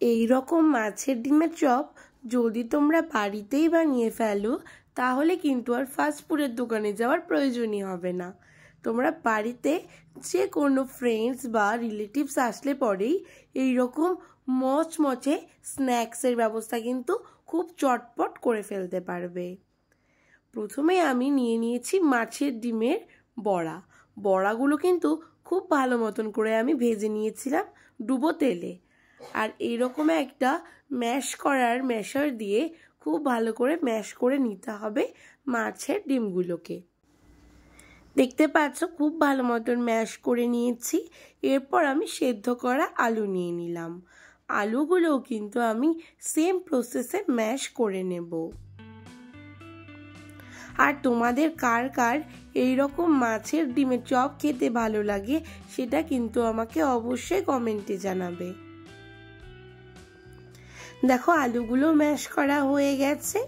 এই রকম মাছের ডিমের চপ যদি তোমরা বাড়িতেই বানিয়ে ফেলো তাহলে কিন্তু আর ফাস্ট ফুডের দোকানে যাওয়ার প্রয়োজনই হবে না। তোমরা বাড়িতে যে কোনো ফ্রেন্ডস বা রিলেটিভস আসলে পরেই এই রকম মচমচে স্ন্যাক্সের ব্যবস্থা কিন্তু খুব চটপট করে ফেলতে পারবে। প্রথমে আমি নিয়ে নিয়েছি মাছের ডিমের বড়া। বড়াগুলো কিন্তু খুব ভালো মতন করে আমি ভেজে নিয়েছিলাম ডুবো তেলে। আর এইরকম একটা ম্যাশার দিয়ে খুব ভালো করে ম্যাশ করে নিতে হবে মাছের ডিমগুলোকে। দেখতে পাচ্ছ খুব ভালো মতন ম্যাশ করে নিয়েছি। এরপর আমি সেদ্ধ করা আলু নিয়ে নিলাম। আলুগুলোও কিন্তু আমি সেম প্রসেসে ম্যাশ করে নেব। আর তোমাদের কার কার এইরকম মাছের ডিমের চপ খেতে ভালো লাগে সেটা কিন্তু আমাকে অবশ্যই কমেন্টে জানাবে। দেখো আলুগুলো ম্যাশ করা হয়ে গেছে।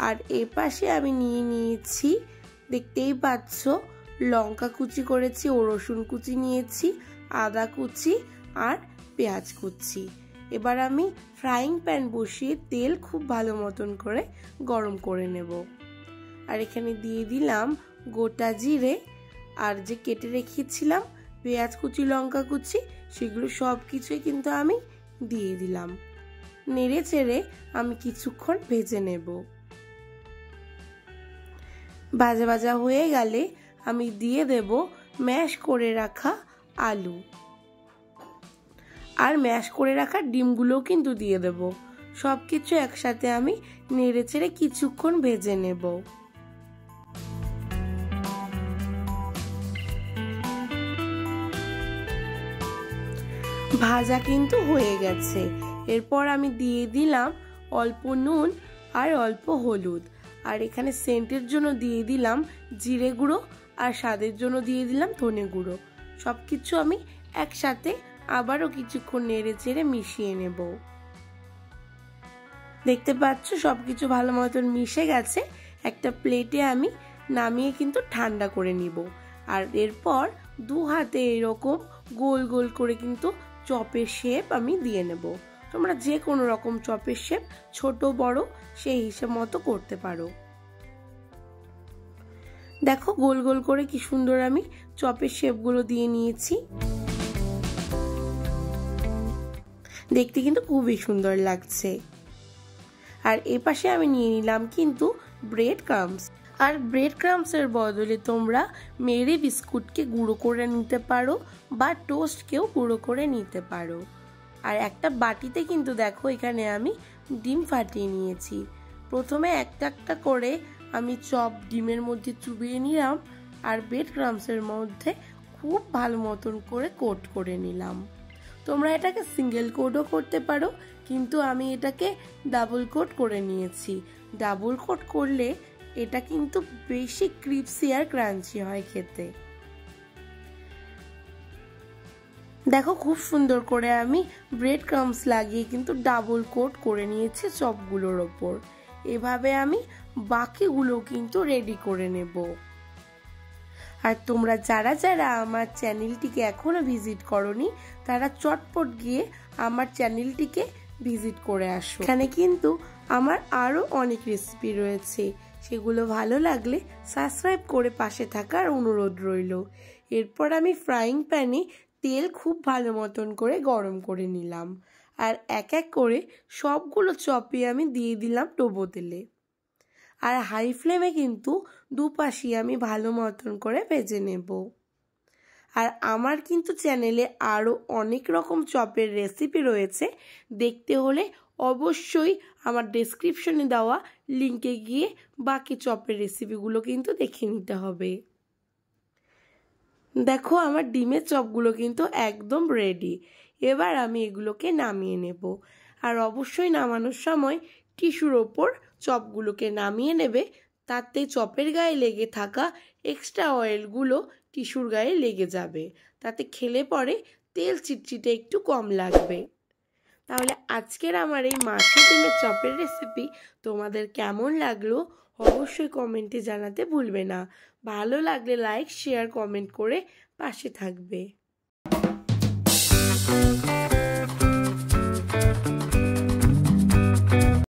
আর এপাশে আমি নিয়ে নিয়েছি, দেখতেই পাচ্ছ, লঙ্কা কুচি করেছি, ও রসুন কুচি নিয়েছি, আদা কুচি আর পেঁয়াজ কুচি। এবার আমি ফ্রাইং প্যান বসিয়ে তেল খুব ভালো মতন করে গরম করে নেব। আর এখানে দিয়ে দিলাম গোটা জিরে আর যে কেটে রেখেছিলাম পেঁয়াজ কুচি, লঙ্কা কুচি, সেগুলো সব কিছুই কিন্তু আমি দিয়ে দিলাম। নেড়ে চেড়ে আমি কিছুক্ষণ ভেজে নেব। ভাজা ভাজা হয়ে গেলে আমি দিয়ে দেব ম্যাশ করে রাখা আলু আর ম্যাশ করে রাখা ডিমগুলোও কিন্তু দিয়ে দেব। সব কিছু একসাথে আমি নেড়ে চেড়ে কিছুক্ষণ ভেজে নেব। ভাজা কিন্তু হয়ে গেছে। এরপর আমি দিয়ে দিলাম অল্প নুন আর অল্প হলুদ। আর এখানে সেন্টের জন্য দিয়ে দিলাম জিরে গুঁড়ো আর স্বাদের জন্য দিয়ে দিলাম ধনে গুঁড়ো। সব কিছু আমি একসাথে আবারও কিছুক্ষণ নেড়ে চেড়ে মিশিয়ে নেব। দেখতে পাচ্ছ সব কিছু ভালো মতন মিশে গেছে। একটা প্লেটে আমি নামিয়ে কিন্তু ঠান্ডা করে নিব। আর এরপর দু হাতে এরকম গোল গোল করে কিন্তু চপের শেপ আমি দিয়ে নেব। তোমরা যে কোনো রকম চপের শেপ ছোট বড় সেই হিসেব মতো করতে পারো। দেখো গোল গোল করে কি সুন্দর আমি চপের শেপগুলো দিয়ে নিয়েছি। দেখতে কিন্তু খুবই সুন্দর লাগছে। আর এপাশে আমি নিয়ে নিলাম কিন্তু ব্রেড ক্রাম্বস। আর ব্রেড ক্রাম্বসের বদলে তোমরা মেরি বিস্কুটকে গুঁড়ো করে নিতে পারো বা টোস্টকেও গুঁড়ো করে নিতে পারো। আর একটা বাটিতে কিন্তু দেখো এখানে আমি ডিম ফাটিয়ে নিয়েছি। প্রথমে একটা একটা করে আমি চপ ডিমের মধ্যে চুবিয়ে নিলাম আর ব্রেড ক্রাম্বসের মধ্যে খুব ভালো মতন করে কোট করে নিলাম। তোমরা এটাকে সিঙ্গেল কোটও করতে পারো, কিন্তু আমি এটাকে ডাবল কোট করে নিয়েছি। ডাবল কোট করলে এটা কিন্তু বেশি ক্রিপসি আর ক্রাঞ্চি হয় খেতে। দেখো খুব সুন্দর করে আমি ব্রেড ক্রাম্বস লাগিয়ে কিন্তু ডাবল কোট করে নিয়েছি চপগুলোর ওপর। এভাবে আমি বাকিগুলো কিন্তু রেডি করে নেব। আর তোমরা যারা যারা আমার চ্যানেলটিকে এখনো ভিজিট করোনি তারা চটপট গিয়ে আমার চ্যানেলটিকে ভিজিট করে আসো। এখানে কিন্তু আমার আরো অনেক রেসিপি রয়েছে, সেগুলো ভালো লাগলে সাবস্ক্রাইব করে পাশে থাকার অনুরোধ রইল। এরপর আমি ফ্রাইং প্যানে তেল খুব ভালো মতন করে গরম করে নিলাম আর এক এক করে সবগুলো চপে আমি দিয়ে দিলাম ডুবো তেলে। আর হাই ফ্লেমে কিন্তু দুপাশই আমি ভালো মতন করে ভেজে নেব। আর আমার কিন্তু চ্যানেলে আরও অনেক রকম চপের রেসিপি রয়েছে, দেখতে হলে অবশ্যই আমার ডেসক্রিপশনে দেওয়া লিঙ্কে গিয়ে বাকি চপের রেসিপিগুলো কিন্তু দেখে নিতে হবে। দেখো আমার ডিমের চপগুলো কিন্তু একদম রেডি। এবার আমি এগুলোকে নামিয়ে নেব। আর অবশ্যই নামানোর সময় টিস্যুর ওপর চপগুলোকে নামিয়ে নেবে, তাতে চপের গায়ে লেগে থাকা এক্সট্রা অয়েলগুলো টিস্যুর গায়ে লেগে যাবে, তাতে খেলে পরে তেল চিটচিটে একটু কম লাগবে। তাহলে আজকের আমার এই মাছের ডিমের চপের রেসিপি তোমাদের কেমন লাগলো অবশ্যই কমেন্টে জানাতে ভুলবে না। ভালো লাগলে লাইক, শেয়ার, কমেন্ট করে পাশে থাকবে।